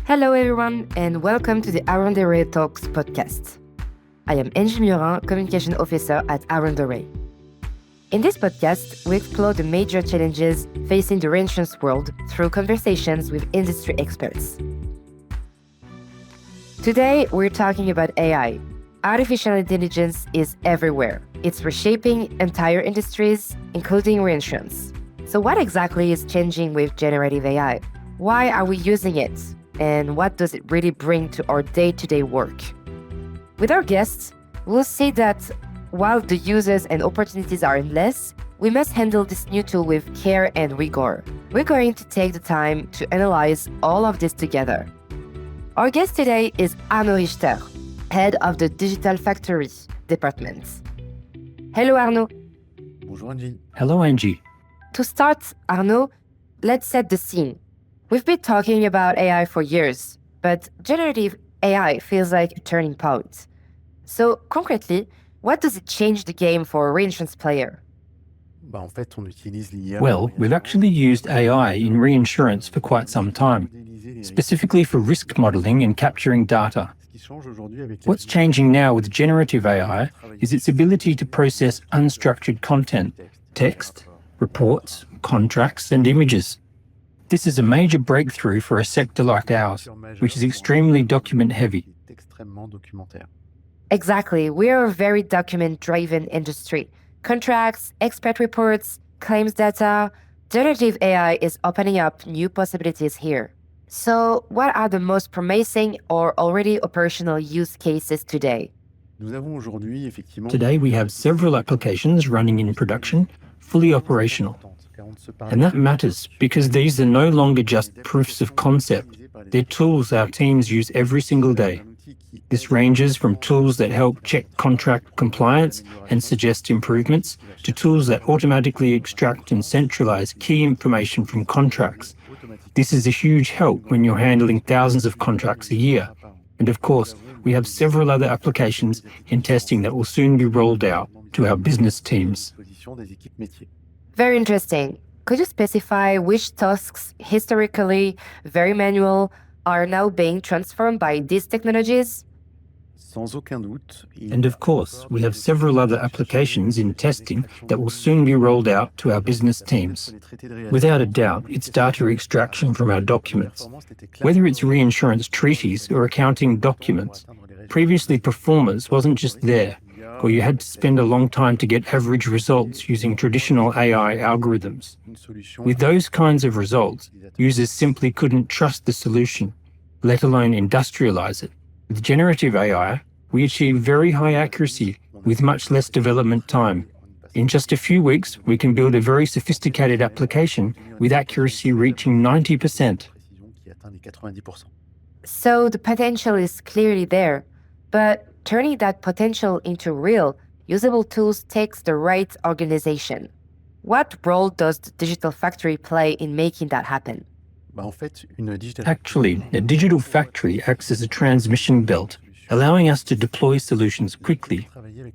Hello everyone and welcome to the Arundo Re Talks podcast. I am Angie Murin, Communication Officer at Arundo Re. In this podcast, we explore the major challenges facing the reinsurance world through conversations with industry experts. Today, we're talking about AI. Artificial intelligence is everywhere. It's reshaping entire industries, including reinsurance. So what exactly is changing with generative AI? Why are we using it? And what does it really bring to our day-to-day work? With our guests, we'll see that while the users and opportunities are endless, we must handle this new tool with care and rigor. We're going to take the time to analyze all of this together. Our guest today is Arnaud Richter, head of the Digital Factory department. Hello, Arnaud. Bonjour, Angie. Hello, Angie. To start, Arnaud, let's set the scene. We've been talking about AI for years, but generative AI feels like a turning point. So, concretely, what does it change the game for a reinsurance player? Well, we've actually used AI in reinsurance for quite some time, specifically for risk modeling and capturing data. What's changing now with generative AI is its ability to process unstructured content, text, reports, contracts, and images. This is a major breakthrough for a sector like ours, which is extremely document-heavy. Exactly. We are a very document-driven industry. Contracts, expert reports, claims data. Generative AI is opening up new possibilities here. So, what are the most promising or already operational use cases today? Today, we have several applications running in production, fully operational. And that matters because these are no longer just proofs of concept. They're tools our teams use every single day. This ranges from tools that help check contract compliance and suggest improvements to tools that automatically extract and centralize key information from contracts. This is a huge help when you're handling thousands of contracts a year. And of course, we have several other applications in testing that will soon be rolled out to our business teams. Very interesting. Could you specify which tasks, historically very manual, are now being transformed by these technologies? And of course, we have several other applications in testing that will soon be rolled out to our business teams. Without a doubt, it's data extraction from our documents. Whether it's reinsurance treaties or accounting documents, previously performance wasn't just there, or you had to spend a long time to get average results using traditional AI algorithms. With those kinds of results, users simply couldn't trust the solution, let alone industrialize it. With generative AI, we achieve very high accuracy with much less development time. In just a few weeks, we can build a very sophisticated application with accuracy reaching 90%. So the potential is clearly there, but turning that potential into real, usable tools takes the right organization. What role does the digital factory play in making that happen? Actually, a digital factory acts as a transmission belt, allowing us to deploy solutions quickly.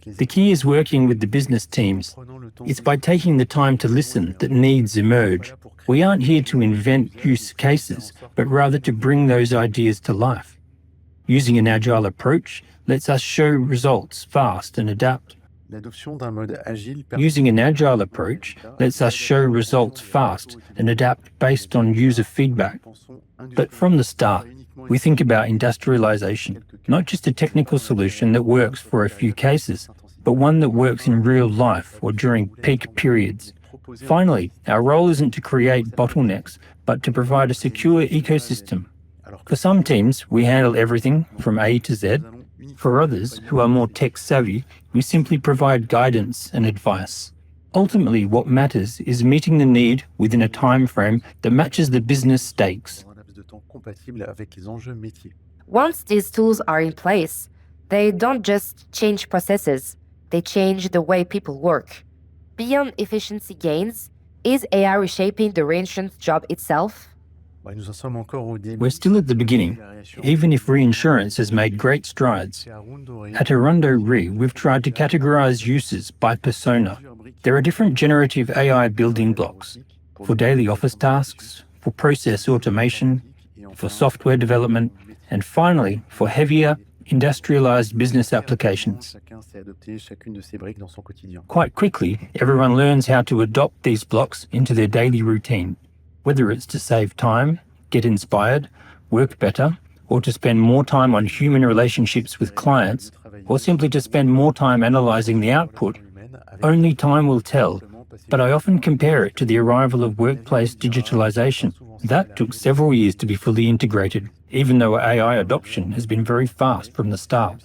The key is working with the business teams. It's by taking the time to listen that needs emerge. We aren't here to invent use cases, but rather to bring those ideas to life. Using an agile approach lets us show results fast and adapt. Using an agile approach lets us show results fast and adapt based on user feedback. But from the start, we think about industrialization, not just a technical solution that works for a few cases, but one that works in real life or during peak periods. Finally, our role isn't to create bottlenecks, but to provide a secure ecosystem. For some teams, we handle everything from A to Z. For others, who are more tech-savvy, we simply provide guidance and advice. Ultimately, what matters is meeting the need within a time frame that matches the business stakes. Once these tools are in place, they don't just change processes, they change the way people work. Beyond efficiency gains, is AI reshaping the reinsurance job itself? We're still at the beginning, even if reinsurance has made great strides. At Arundo Re, we've tried to categorize uses by persona. There are different generative AI building blocks for daily office tasks, for process automation, for software development, and finally, for heavier, industrialized business applications. Quite quickly, everyone learns how to adopt these blocks into their daily routine, whether it's to save time, get inspired, work better, or to spend more time on human relationships with clients, or simply to spend more time analyzing the output. Only time will tell, but I often compare it to the arrival of workplace digitalization. That took several years to be fully integrated, even though AI adoption has been very fast from the start.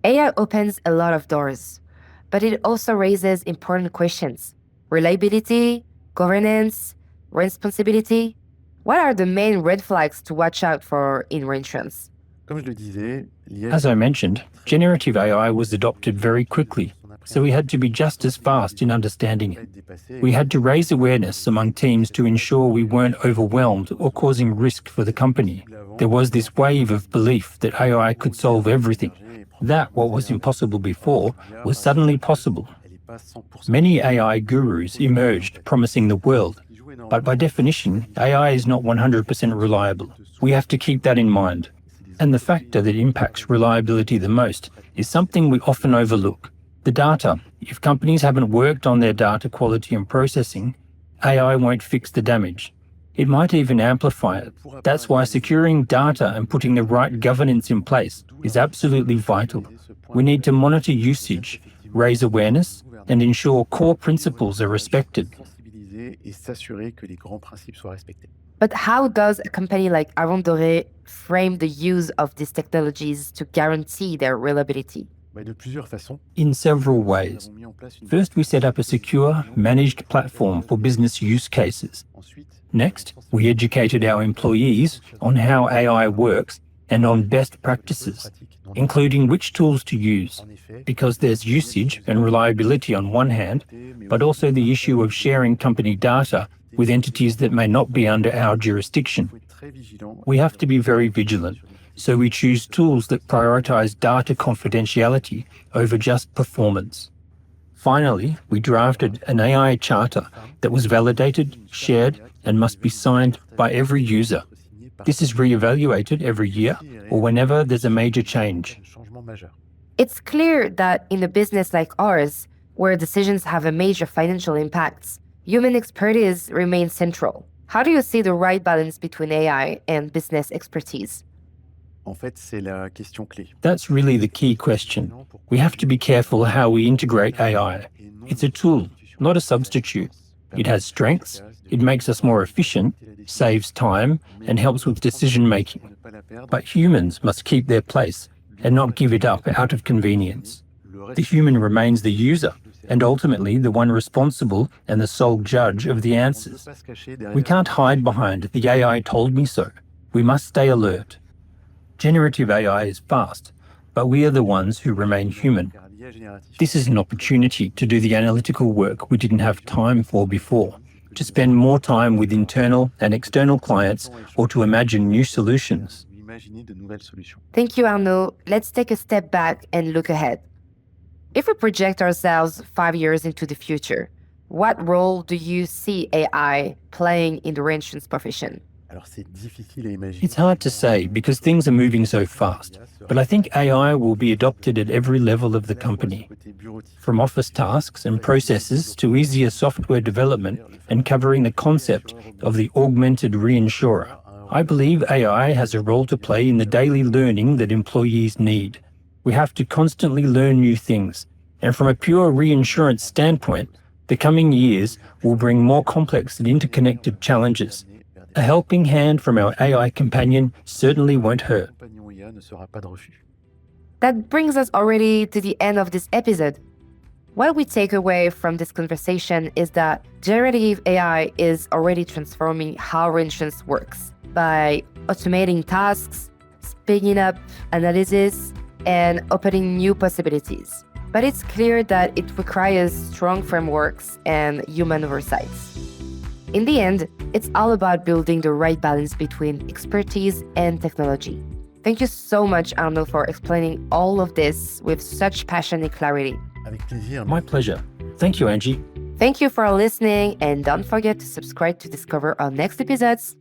AI opens a lot of doors, but it also raises important questions. Reliability, governance, responsibility. What are the main red flags to watch out for in reinsurance? As I mentioned, generative AI was adopted very quickly, so we had to be just as fast in understanding it. We had to raise awareness among teams to ensure we weren't overwhelmed or causing risk for the company. There was this wave of belief that AI could solve everything. That what was impossible before was suddenly possible. Many AI gurus emerged promising the world, but by definition, AI is not 100% reliable. We have to keep that in mind. And the factor that impacts reliability the most is something we often overlook: the data. If companies haven't worked on their data quality and processing, AI won't fix the damage. It might even amplify it. That's why securing data and putting the right governance in place is absolutely vital. We need to monitor usage, raise awareness, and ensure core principles are respected. But how does a company like Arundo Re frame the use of these technologies to guarantee their reliability? In several ways. First, we set up a secure, managed platform for business use cases. Next, we educated our employees on how AI works and on best practices, including which tools to use, because there's usage and reliability on one hand, but also the issue of sharing company data with entities that may not be under our jurisdiction. We have to be very vigilant, so we choose tools that prioritize data confidentiality over just performance. Finally, we drafted an AI charter that was validated, shared, and must be signed by every user. This is re-evaluated every year or whenever there's a major change. It's clear that in a business like ours, where decisions have a major financial impact, human expertise remains central. How do you see the right balance between AI and business expertise? That's really the key question. We have to be careful how we integrate AI. It's a tool, not a substitute. It has strengths, it makes us more efficient, saves time, and helps with decision-making. But humans must keep their place and not give it up out of convenience. The human remains the user, and ultimately the one responsible and the sole judge of the answers. We can't hide behind the AI told me so. We must stay alert. Generative AI is fast, but we are the ones who remain human. This is an opportunity to do the analytical work we didn't have time for before, to spend more time with internal and external clients, or to imagine new solutions. Thank you, Arnaud. Let's take a step back and look ahead. If we project ourselves 5 years into the future, what role do you see AI playing in the reinsurance profession? It's hard to say because things are moving so fast, but I think AI will be adopted at every level of the company, from office tasks and processes to easier software development and covering the concept of the augmented reinsurer. I believe AI has a role to play in the daily learning that employees need. We have to constantly learn new things, and from a pure reinsurance standpoint, the coming years will bring more complex and interconnected challenges. A helping hand from our AI companion certainly won't hurt. That brings us already to the end of this episode. What we take away from this conversation is that generative AI is already transforming how reinsurance works by automating tasks, speeding up analysis, and opening new possibilities. But it's clear that it requires strong frameworks and human oversight. In the end, it's all about building the right balance between expertise and technology. Thank you so much, Arnaud, for explaining all of this with such passion and clarity. My pleasure. Thank you, Angie. Thank you for listening, and don't forget to subscribe to discover our next episodes.